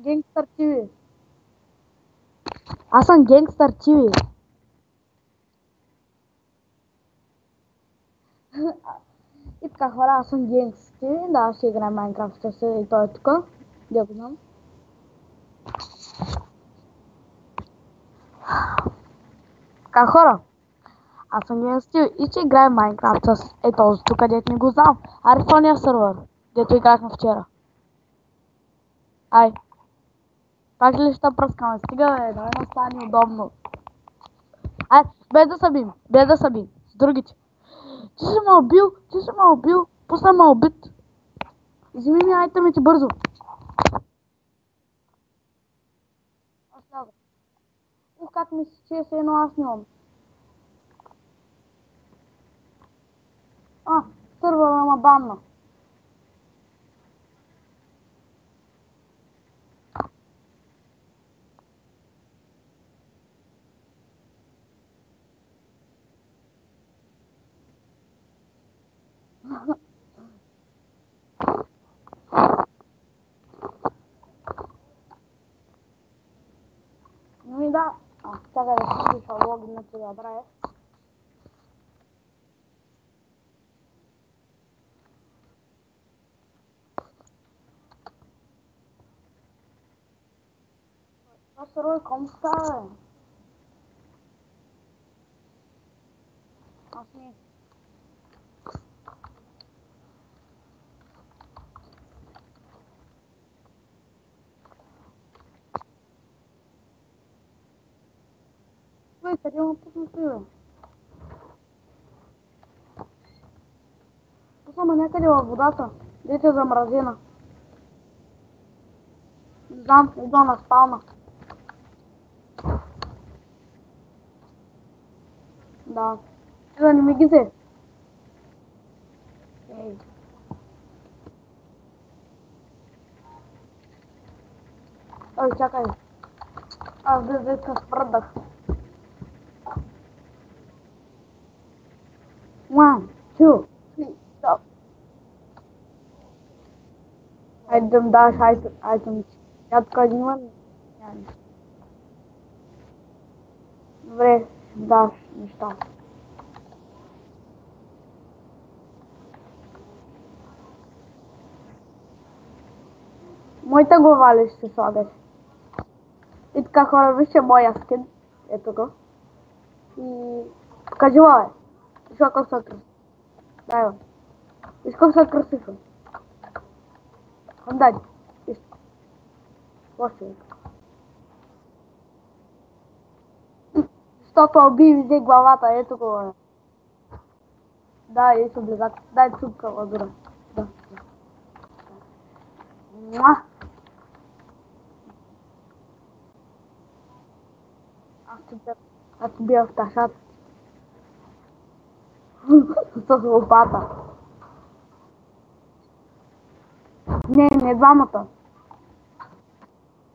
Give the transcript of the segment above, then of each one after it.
Gangster TV. Hasan Gangster TV. И така хора, аз съм Gangster TV. Да, ще играем Майнкрафт и той е тук. Да го знам. Така хора, аз съм Gangster TV и ще играем Майнкрафт с този тук, дето не го знам. Арифония сервер, дето играхме вчера. Ай. Пак ли ще пръскаме? Стига бе, да не стане удобно. Ай, без да събим, с другите. Ти си ме убил, пусна ме убит. Вземи ми айтемите бързо. Аз ляза. Как ми се чие се едно аз нямам. Сървъра ма банна. Ну да. Чакай да си пиша логин на това драйв. Това сървър ком става, бе? Аз не. Бе, къде ме пусна ти, бе? Пусна ме някъде във водата. Дете е замразена. Не знам, идва на спална. Да. Да не ми ги взе. Ей. Ой, чакай. Аз дете спръдах. One, two, three, stop. Item dash, item. Я тук един имам. Добре, даш неща. Моята глава ли ще слагаш? И така хора, вижте моя скин. Ето го. И покажи ла, бе. Виж как са красив. Дай, бе. Виж как са красив. Дай. Виж. Лошо е. Защото уби и взе главата. Ето го, бе. Да, и са близак. Дай цупка, ладура. Да. Муа. Аз ти бия в ташата. С лопата. Не двамата.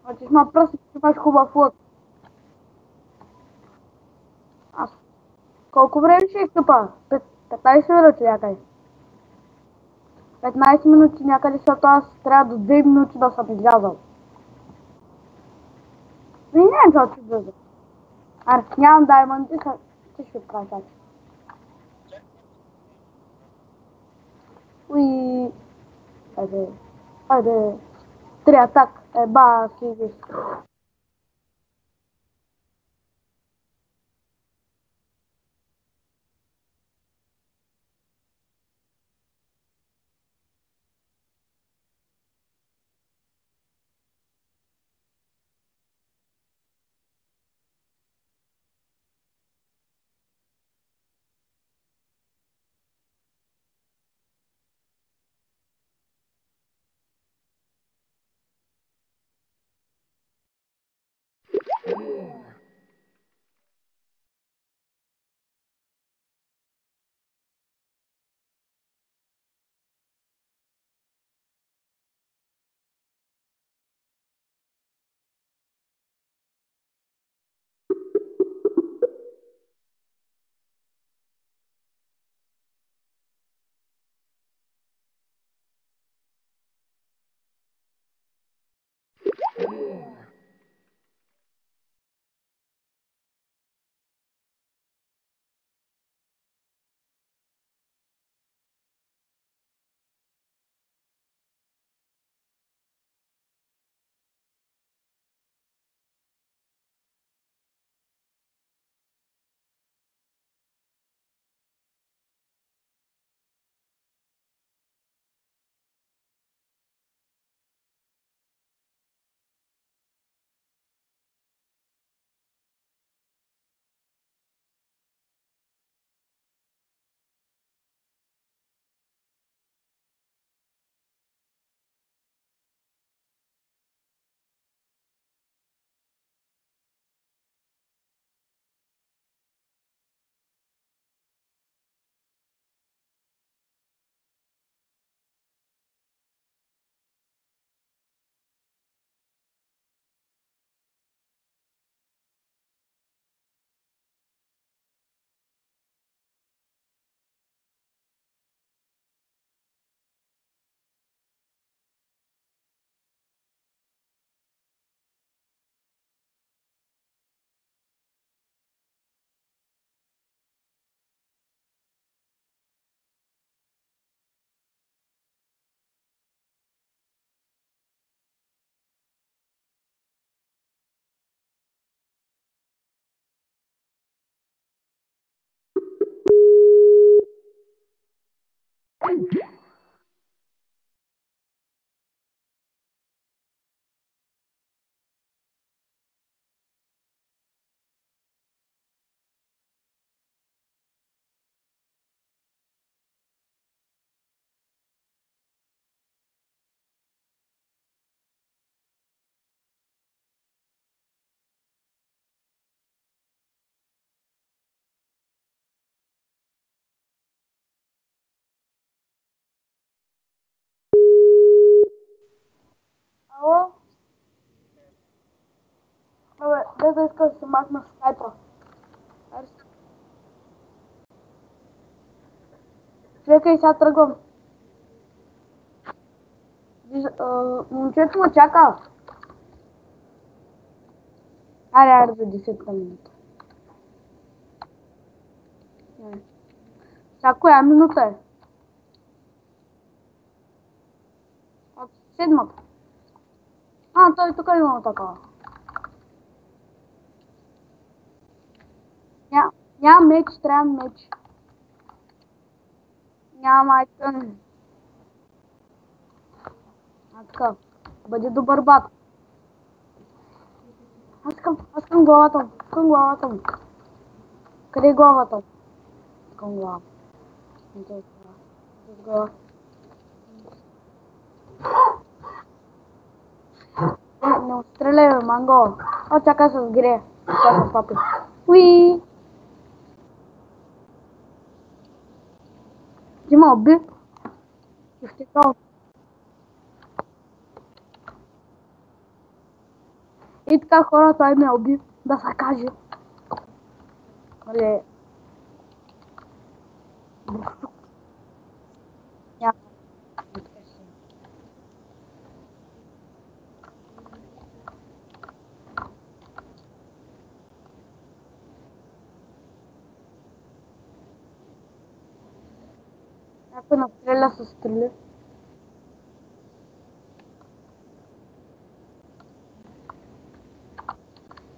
Значи сме пръсни, че имаш хубав лък. Аз. Колко време ще изтъпа? 15 минути някъде. 15 минути някъде, защото аз трябва до 2 минути да съм излязал. И не е защото бързо. Аре, нямам даймонди, ти ще кажа. Уи. Айде. 3 атак. Еба, си виж. махна скайпа. Чекай, сега тръгвам. Момчето ме чака. Айде за 10 минута. Сега коя минута е? От 7-та. Той тук има такава. Няма меч, трябва меч. Няма айтън. Така. Бъди добър бат. Аз искам главата му. Къде е главата? Искам глава. Не отстреляй, бе, манго. Чакай с гре. Чакай с папи. Уи! Ти ме уби. И ще кажа. И така хора, той ме уби. Да се каже. Нали... Някой настреля с стрели.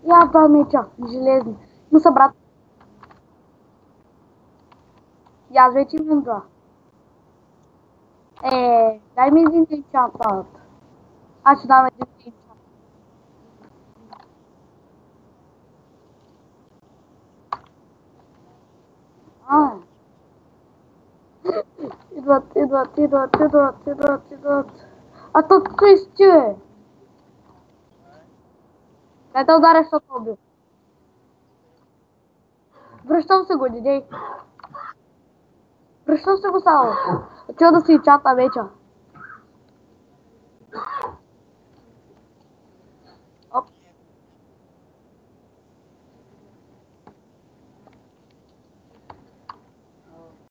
Я два меча, железни. Но са брат. И аз вече имам два. Дай ми един енчантът. Аз ще дам един енчант. Идват. А то той сте. Дай да ударя, защото убил. Връщам се го, дидей. Връщам се го само. Чува да си чата вече.